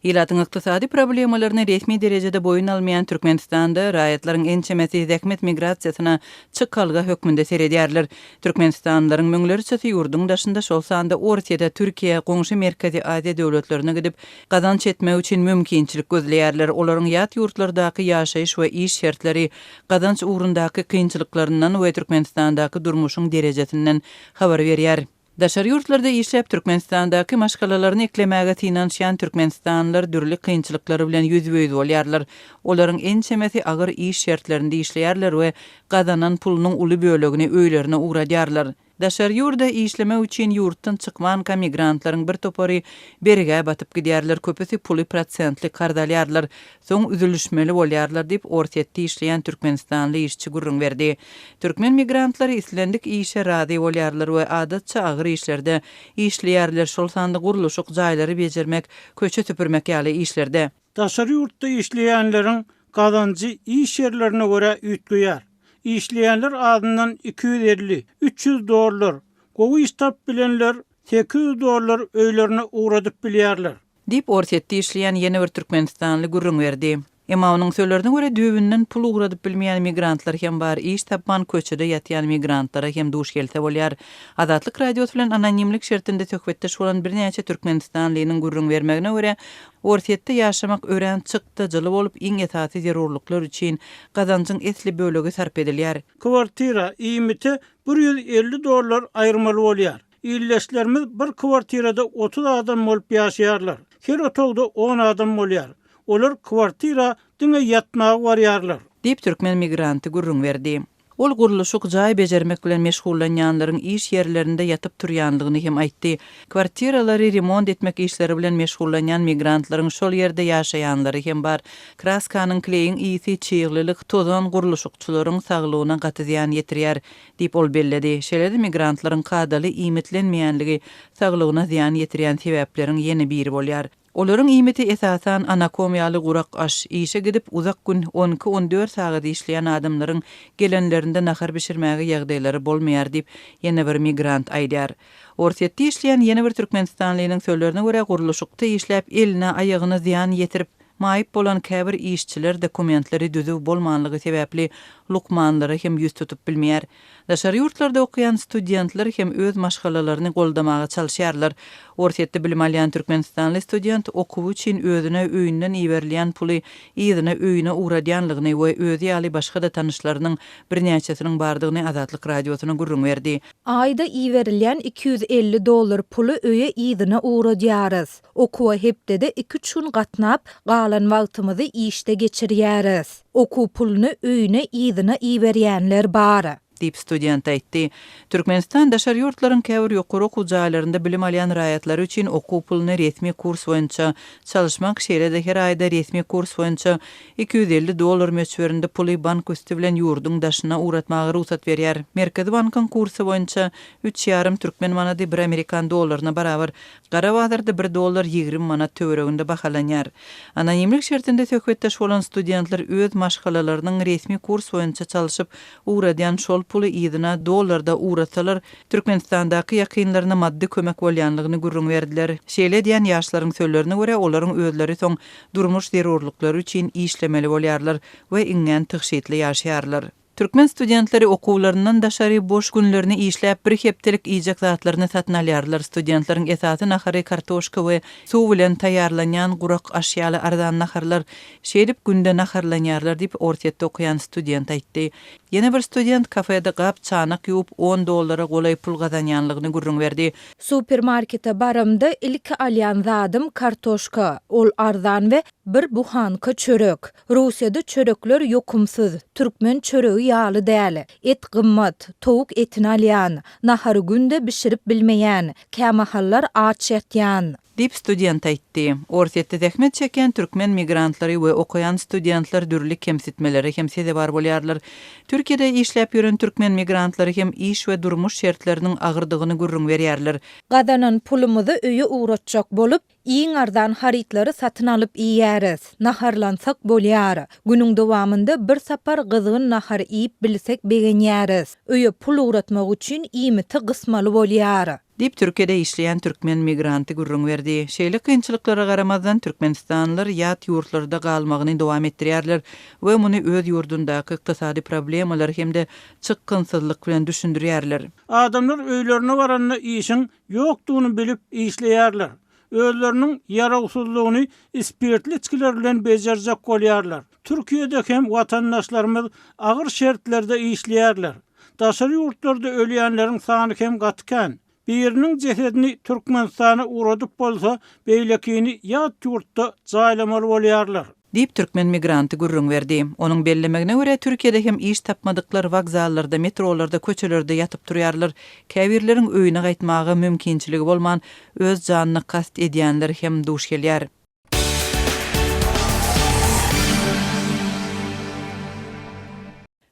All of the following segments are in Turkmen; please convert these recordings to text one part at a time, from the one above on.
Ýylatyň ykdysady problemalaryna resmi derejede boyun almayan Türkmenistanda raýatlaryň ençemesi zähmet migrasiýasyna çykalga hökmünde seredýärler. Türkmenistanlaryň müňleri çysy ýurduň daşynda şol sanda Orsiýada Türkiýe, goňşy Merkezi Aziýa döwletlerine gidip gazanç etmek üçin mümkinçilik gözleýärler. Olaryň ýat ýurtlardaky ýaşaýyş we iş şertleri, gazanç ugrundaky kynçylyklaryndan we Türkmenistandaky durmuşyň derejesinden habar berýär. Daşary ýurtlarda işläp Türkmenistandaky maşgalalaryny eklemäge tinanşýan türkmenistanlylar dürli kynçylyklary bilen ýüzbeýüz bolýarlar. Olaryň ençemesi agyr iş şertlerinde işleýärler we gazanan pulunyň uly bölegini öýlerine uğradýarlar. Daşary ýurda işleme üçin ýurtdan çykman migrantlaryň bir topary berige batyp gidýärler, köpüsi puly prosentli kardalýarlar, soň üzülüşmeli bolýarlar diýip Orsiýetde işleýän türkmenistanly işçi gurrun berdi. Türkmen migrantlary islendik işe razy bolýarlar we adatça agyr işlerde işleýärler, şol sanda guruluşyk jaýlary bejermek, köçe süpürmek ýaly işlerde. Daşary ýurtda işleýänleriň gazancy iş ýerlerine görä üýtgeýär. İşleyenler adından $250-300, gowy istap bilenler $800 öýlerine uğradyp bilýärler. Dip Orsiýetde işleýän ýene bir türkmenistanly gurrun berdi. Emma onuň söýlerine görä düýbünden pul uğradyp bilmeýän migrantlar hem bar, iş tapman köçede ýatýan migrantlara hem duş gelse bolýar. Azatlyk radiosu bilen anonimlik şertinde söhbetdeş bolan bir näçe türkmenistanlynyň gurrun bermegine görä Orsiýetde ýaşamak ören çykda jyly bolup iň esasy zerurluklar üçin gazançyň esli bölegi sarp edilýär. Kwartira iýmiti $150 aýyrmaly bolýar. Ýylleşlerimiz bir kwartirada 30 adam bolup ýaşaýarlar. Her otogda 10 adam bolýar. Olar kwartira diňe ýatmagy barýarlar. Dip türkmen migranty gurrun berdi. Ol guruluşyk jaý bejermek bilen meşgullanýanlaryň iş ýerlerinde ýatyp turýanlygyny hem aýtdy. Kwartiralary remont etmek işleri bilen meşgullanýan migrantlaryň şol ýerde ýaşaýanlary hem bar. Kraskanyň kleýiň ýygy çyýglylyk tozan guruluşykçylaryň saglygyna gaty ziýan ýetirýär diýip ol belledi. Şeýle migrantlaryň kadaly iýmitlenmeýänligi saglygyna ziýan ýetirýän sebepleriň ýene biri bolýar. Olaryň iýmiti esasan anakomiýaly gurak aş, işe gidip uzak gün 12-14 sagat işleýän adamlaryň gelenlerinde nahar bişirmäge ýagdaýlary bolmaýar diýip ýene bir migrant aýdýar. Orsiýetde işleýän ýene bir türkmenistanlynyň söýlerine görä guruluşykda işläp eline aýagyna ziýan ýetirip maýyp bolan käbir işçiler dokumentlary düzüp bolmanlygy sebäpli lukmanlary hem ýüz tutup bilmeýär. Daşary ýurtlarda okuyan studentler hem öz maşgalalaryny goldamaga çalyşýarlar. Orsiýetde bilim alýan türkmenistanly student okuw üçin özüne öýünden iýerilýän puly ýygyna öýüne uğradýanlygyny we özü ýaly başga da tanışlarynyň birnäçesiniň bardygyny Azatlyk radiosyna gurrun berdi. Aýda iýerilýän $250 puly öýe ýygyna uğradýarys. Okuwa hepdede 2-3 gün gatnap, galan wagtymyzy işde geçirýäris. Okuw puluny öýüne ýygyna iýerýänler bar. Dip student aýtdy. Türkmenistan daşary ýurtlaryň käbir ýokary okuw jaýlarynda bilim alýan raýatlary üçin okuw puluny resmi kurs boýunça çalışmak şeýle her aýda resmi kurs boýunça $250 möçberinde puly bank üstü bilen ýurdun daşyna uğratmagy ruhsat berýär. Merkezi bankyň kursy boýunça 3,5 türkmen manady 1 Amerikan dollaryna barabar, gara bazarda $1.20 manat töwereginde bahalanýar. Anonimlik şertinde söhbetdeş bolan studentler öz maşgalalarynyň resmi kurs boýunça çalışyp uğradýan şol puly ýygyna dollarda uğratsalar Türkmenistandaky ýakynlaryna maddi kömek bolýanlygyny gurrun berdiler. Şeýle diýen ýaşlaryň söýlerine görä olaryň özleri soň durmuş zerurlyklary üçin işlemeli bolýarlar we iňňen tygyşytly ýaşaýarlar. Türkmen studentleri okuwlaryndan daşary boş günlerini işläp bir hepdelik iýjek zatlaryny satyn alýarlar. Studentlaryň esasy nahary kartoşka we suw bilen taýýarlanýan gurak aşýaly arzan naharlar şeýdip günde naharlanýarlar diýip Orsiýetde okuyan student aýtdy. Ýene bir student kafede gap çanak ýuwup $10 golay pul gazanýanlygyny gurrun berdi. Supermarkete barymda ilk alýan zadym kartoşka, ol arzan we bir buhanka çörek. Russiýada çörekler ýokumsyz, türkmen çöregi ýaly däl. Et gymmat, towuk etini alýan, nahary günde bişirip bilmeýän, kämahallar aç ýatýan. Dip student aýtdy. Orsiýetde zähmet çeken türkmen migrantlary we okuyan studentler dürli kemsitmeleri hem sede bar bolýarlar. Türkiýede işläp ýören türkmen migrantlary hem iş we durmuş şertleriniň agyrdygyny gurrun berýärler. Gazanan pulumuzy öýe uğratjak bolup, iň arzan harytlary satyn alyp iýäris. Naharlansak bolýar. Günüň dowamında bir sapar gyzgyn nahar iýip bilsek begenýäris. Öýe pul uğratmak üçin iýmiti gysmaly bolýar. Dip Türkiye'de işleyen Türkmen migranty gurrun berdi. Şeýle kynçylyklara garamazdan Türkmenistanlylar ýat ýurtlarda galmagyny dowam etdirýärler we muny öz ýurdundaky ykdysady problemalar hemde çykgynsyzlyk bilen düşündirýärler. Adamlar öýlerine baranda işin ýokdugyny bilip işleýärler. Özlerinin yarawsuzlygyny ispirtli içkiler bilen bejerjek bolýarlar. Türkiýede hem watandaşlarymyz agyr şertlerde işleýärler. Daşary ýurtlarda ölýänleriň sany hem gatkan. Birinin cesedini Türkmenistana uğradıp bolsa, beýlekini ýat ýurtda jaýlamaly bolýarlar. Dip Türkmen migranty gurrun berdi. Onun bellemegine göre Türkiýede hem iş tapmadyklar wagzallarda, metrolarda, köçelerde ýatyp durýarlar. Käbirleriň öýüne gaýtmagy mümkinçiligi bolman öz janyny kast edýänler hem duş gelýär.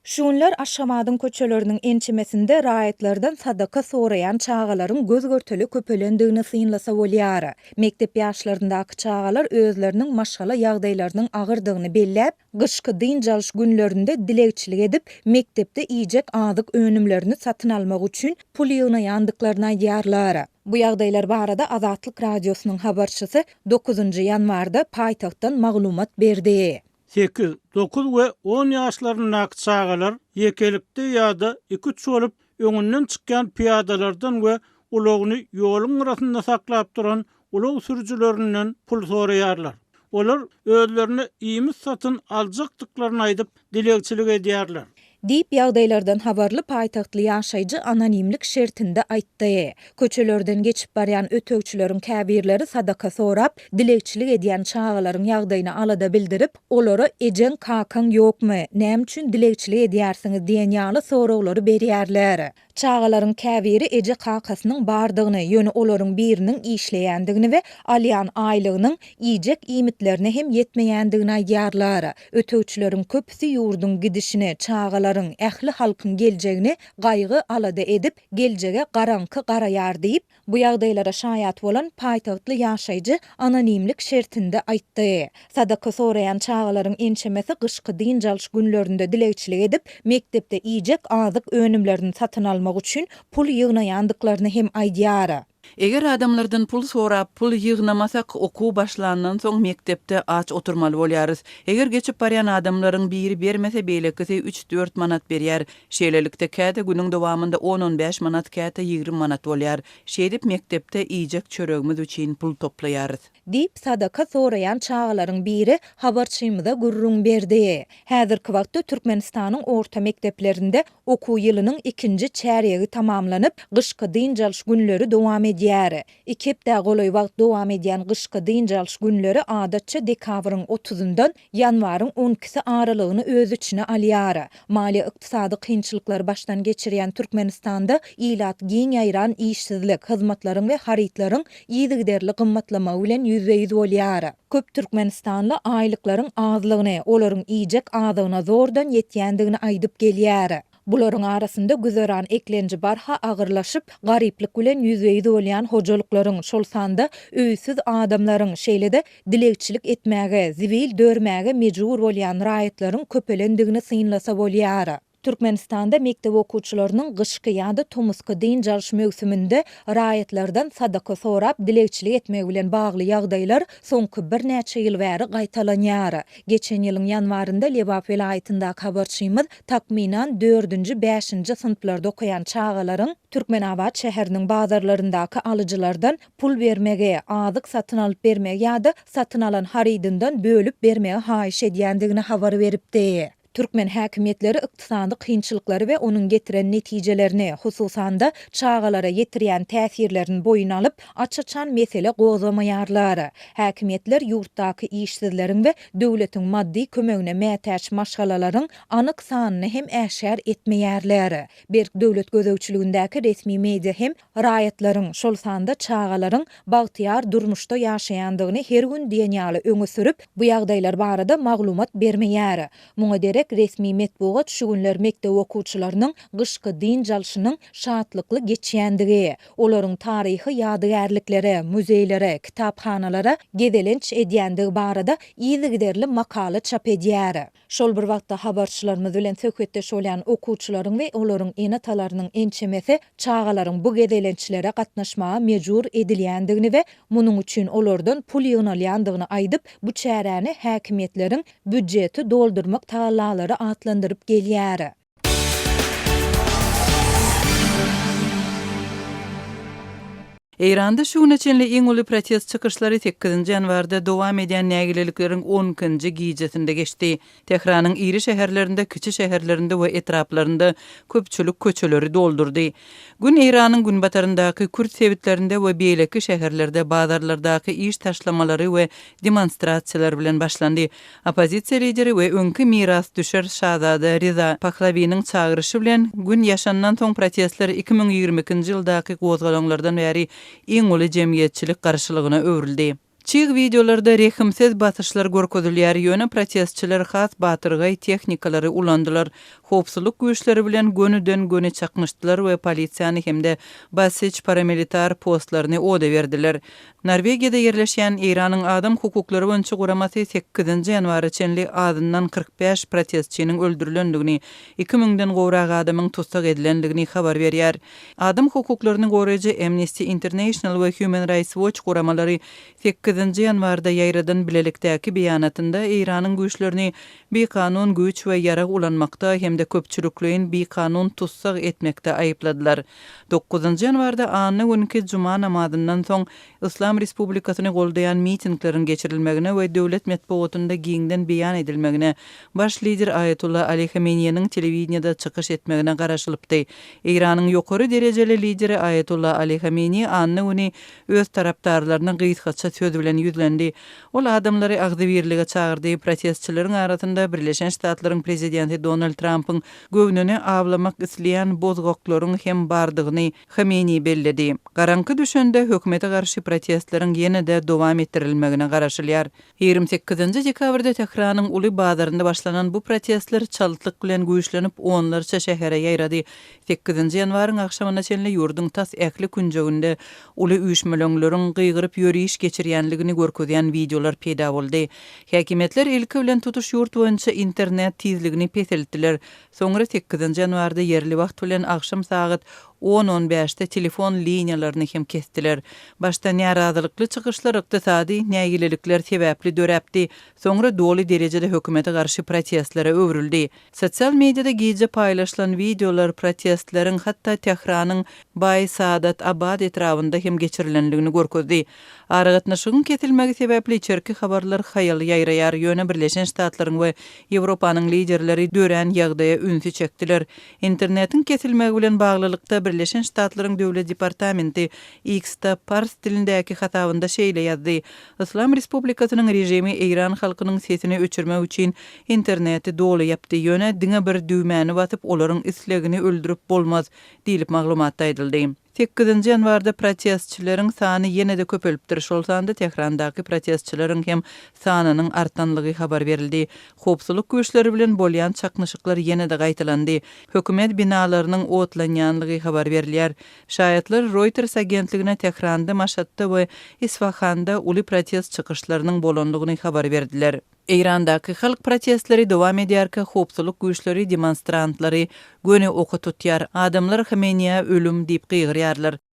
Şunlar Aşgabatyň köçeleriniň ençemesinde raýatlardan sadaka soraýan çağalaryň göz görteli köpelendigini synlasa bolýar. Mektep ýaşlaryndaky çağalar özleriniň maşgala ýagdaýlarynyň agyrdygyny belläp, gyşky dynjalş günlerinde dilekçilik edip, mektepde iýjek azyk önümlerini satyn almak üçin pul ýygnaýandyklaryny aýdýarlar. Bu ýagdaýlar barada Azatlyk radiosynyň habarçysy 9 ýanwarda paýtagtdan maglumat berdi. 8, 9 we 10 ýaşlaryndaky çağalar ýekelikde ýa-da 2-3 bolup öňünden çykýan piýadalardan we ulagyny ýoluň arasynda saklap duran ulug sürüjülerinden pul soraýarlar. Olar özlerine iýmis satyn aljakdyklaryny aýdyp dilekçilik edýärler. Dip ýagdaýlardan habarly paýtagtly ýaşaýjy anonimlik şertinde aýtdy. Köçelerden geçip barýan ötökçüleriň käbirleri sadaka sorap, dilekçilik edýän çağalaryň ýagdaýyny alada bildirip, olara ejen kakan ýokmy, näme üçin dilekçilik edýärsiňiz diýen ýaly soraglary berýärler. Çağalaryň käbiri eje kakasynyň bardygyny, ýöne olaryň biriniň işleýändigini we alýan aýlygynyň iýjek iýmitlerine hem ýetmeýändigini aýdýarlar. Ötökçüleriň köpüsi ýurdun gidişini, çağalaryň ähli halkyň geljegini gaýgy alada edip, geljege garanky garaýar diýip, bu ýagdaýlara şaýat bolan paýtagtly ýaşaýjy anonimlik şertinde aýtdy. Sadaka soraýan çağalaryň ençemesi gyşky dynjalş günlerinde dilekçilik edip, mektepde iýjek azyk önümlerini satyn almak üçin pul ýygnaýandyklaryny hem aýdýar. Eger adamlardan pul sorap, pul ýygnamasak okuw başlandan soň mektepde aç oturmaly bolýarys. Eger geçip barýan adamlaryň biri bermese beýlekisi 3-4 manat berýär. Şeýlelikde käte günüň dowamında 10-15 manat, käte 20 manat bolýar. Şeýdip mektepde iýjek çöregimiz üçin pul toplaýarys. Dip sadaka sorayan çağalaryň biri habarçymyza gurrun berdi. Häzirki wagtda Türkmenistanyň orta mekteplerinde okuw ýylynyň 2-nji çäregi tamamlanyp, gyşky dynjalş günleri dowam edýär. Ikepde golaý wagt dowam edýän gyşky dynjalş günleri adatça dekabrın 30-ndan ýanwaryň 12-si aralygyny öz içine alýar. Mali ykdysady kynçylyklar başdan geçirýän Türkmenistanda ilat giň ýaýran işsizlik, hyzmatlaryň we haritlaryň ýygyderli gymmatlama bilen yüzeyüz bolýar. Köp Türkmenistanly aýlyklaryň azlygyny, olaryň iýjek azygyna zordan ýetýändigini aýdyp gelýär. Bularyň arasynda güzeran eklenji barha agyrlaşyp, garyplyk bilen yüzeyüz bolýan hojalyklaryň, şol sanda öýsiz adamlaryň, şeýle-de dilekçilik etmäge, zibil dörmäge mejbur bolýan raýatlaryň köpelendigini synlasa bolýar. Türkmenistanda mektep okuwçylarynyň gyşky ýa-da tomuska dynjalş mögsüminde raýatlardan sadaka sorap dilekçilik etmek bilen bagly ýagdaýlar soňky bir näçe ýyl bäri gaýtalanýar. Geçen ýylyň ýanwarynda Lebap welaýatyndaky habarçymyz takminan 4-nji, 5-nji sınıflarda okuyan çağalaryň Türkmenabad şäheriniň bazarlaryndaky alyjylardan pul bermege, azyk satyn alyp bermege ýa-da satyn alan haridyndan bölüp bermege haýyş edýändigini habar beripdi. Türkmen häkimetleri ykdysady kynçylykları we onuň getiren netijelerini, hususan da çağalara ýetirýän täsirlerini boyuna alyp, açaçan mesele gozamaýarlar. Häkimetler ýurtdaky işsizleriň we döwletiň maddi kömegine mätäç maşgalalaryň anyk sanyny hem äşär etmeýärler. Berk döwlet gözegçiligindäki resmi media hem raýatlaryň, şol sanda çağalaryň bagtyar durmuşda ýaşaýandygyny her gün diýen ýaly öňe sürüp, bu ýagdaýlar barada maglumat bermeýär. Muňa gerek resmi metbuat şu günler mektep okuwçylarynyň gyşky din jalşynyň şatlykly geçýändigi, olaryň taryhy ýadygärliklere, muzeýlere, kitapxanalara gedelenç edýändigi barada ýygy makala çap edýär. Şol bir wagtda habarçylarymyz bilen söhbetdeş bolýan okuwçylaryň we olaryň enatalarynyň ençemesi çağalaryň bu gedelençlere gatnaşmaga mejbur edilýändigini we munyň üçin olardan pul ýynalýandygyny aýdyp, bu çäräni häkimetleriň büdjeti doldurmak talalary atlandyryp gelýär. Eýranda şu güneçenli iň uly protest çykyşlary 8 ýanwarda dowam edýän nägileliklerin 10-njy giýjesinde geçdi. Tehranyň iri şäherlerinde, kiçi şäherlerinde we etraplarynda köpçülik köçeleri doldurdy. Gün Eýranyň günbataryndaky Kürt sebitlerinde we beýleki şäherlerde bazarlardaky iş taşlamalary we demonstrasiýalar bilen başlandy. Opozisiýa lideri we öňkü miras düşer Şahzada Riza Pahlavynyň çağırışı bilen gün ýaşandan soň protestler 2022-nji ýyldaky gozgalanlardan bäri iň uly jemgyýetçilik garşylygyna öwrüldi. Çiğ videolarda rehimsiz batyşlar görkezilýär, ýöne protestçiler has batyrgay tehnikalary ulandylar. Howpsuzlyk güýçleri bilen gönüden göne çakmışdylar we polisiýany hemde basyç paramilitar postlaryny oda berdiler. Norwegiýada ýerleşýän Eýranyň adam hukuklary boýunça guramasy 8 ýanwary çenli azyndan 45 protestçiniň öldürilendigini, 2000den gowrak adamyň tutsak edilendigini habar berýär. Adam hukuklaryny goraýjy Amnesty International we Human Rights Watch guramalary 8 ýanwarda ýaýradan bilelikdäki beýanatynda Eýranyň güýçlerini bekanun güýç we ýara ulanmakda hemde köpçülikliň bekanun tutsak etmekde aýypladylar. 9 ýanwarda anyny günkü juma namazyndan soň İslam Respublikasyny goldaýan mitinglerin geçirilmegine we döwlet metbuatynda giňden beýan edilmegine baş lider Ayetullah Ali Khamenei'niň telewizionyada çykyş etmegine garaşylypdy. Eýranyň ýokary derejeli lideri Ayetullah Ali Khamenei anyny öz tarapdarlaryna gysgaça söz bilen ýüzlendi. Ol adamlary agdybirlige çağırdy. Protestçileriň arasynda Birleşen Ştatlaryň prezidenti Donald Trump'yň göwnüni awlamak isleýän bozgoklaryň hem bardygyny Khamenei belledi. Garanky düşende hökümete garşy protestleriň ýene-de dowam etdirilmegine garaşylýar. 28 dekabrda Tehranyň uly bazarynda başlanan bu protestler çalytlyk bilen güýçlenip onlarça şähere ýaýrady. 8 ýanwaryň akşamyna çenli ýurdun tas äkli künjeginde uly üýşmeleňleriň gyýgyryp ýöriş geçirýänligini görkezýän videolar peýda boldy. Häkimetler ilki bilen tutuş ýurt boýunça internet tizligini peseltdiler. Soňra 8 ýanwarda ýerli wagt bilen akşam saat 10-15'te telefon liniýalaryny hem kestiler. Başda närazylykly çykyşlar, ykdysady nägilelikler sebäpli döräpdi. Soňra doly derejede hökümete garşy protestlere öwrüldi. Sosial mediada giýje paýlaşylan videolar protestleriň hatda Tehranyň Bay Saadat Abad etrafynda hem geçirilendigini görkezdi. Aragatnaşygyň kesilmegi sebäpli içerki habarlar haýaly ýaýraýar, ýöne Birleşen Ştatlaryň we Ýewropanyň liderleri dören ýagdaýa ünsü çekdiler. Internetiň kesilmegi bilen baglylykda Birleşen Ştatlaryň döwlet departamenti X-de pars dilindäki hatawynda şeýle ýazdy. İslam Respublikasynyň rejimi Eýran halkynyň sesini öçürmek üçin interneti doly ýapdy. Ýöne diňe bir düýmäni basyp olaryň islegini öldürüp bolmaz diýilip maglumatda edildi. 8 ýanwarda protestçileriň sany ýene-de köpelipdir. Şol sanda Tehrandaky protestçileriň hem sanynyň artanlygy habar berildi. Howpsuzlyk güýçleri bilen bolýan çaknyşyklar ýene-de gaýtalandy. Hökümet binalarynyň otlanýanlygy habar berilýär. Şahyatlar Reuters agentligine Tehranda, Maşhadda we Isfahanda uly protest çykyşlarynyň bolandygyny habar berdiler. Eýrandaky halk protestleri dowam edýärkä howpsuzlyk güýçleri demonstrantlary göni oka tutýar. Adamlar Khamenei'ye ölüm diýip gygyrýarlar.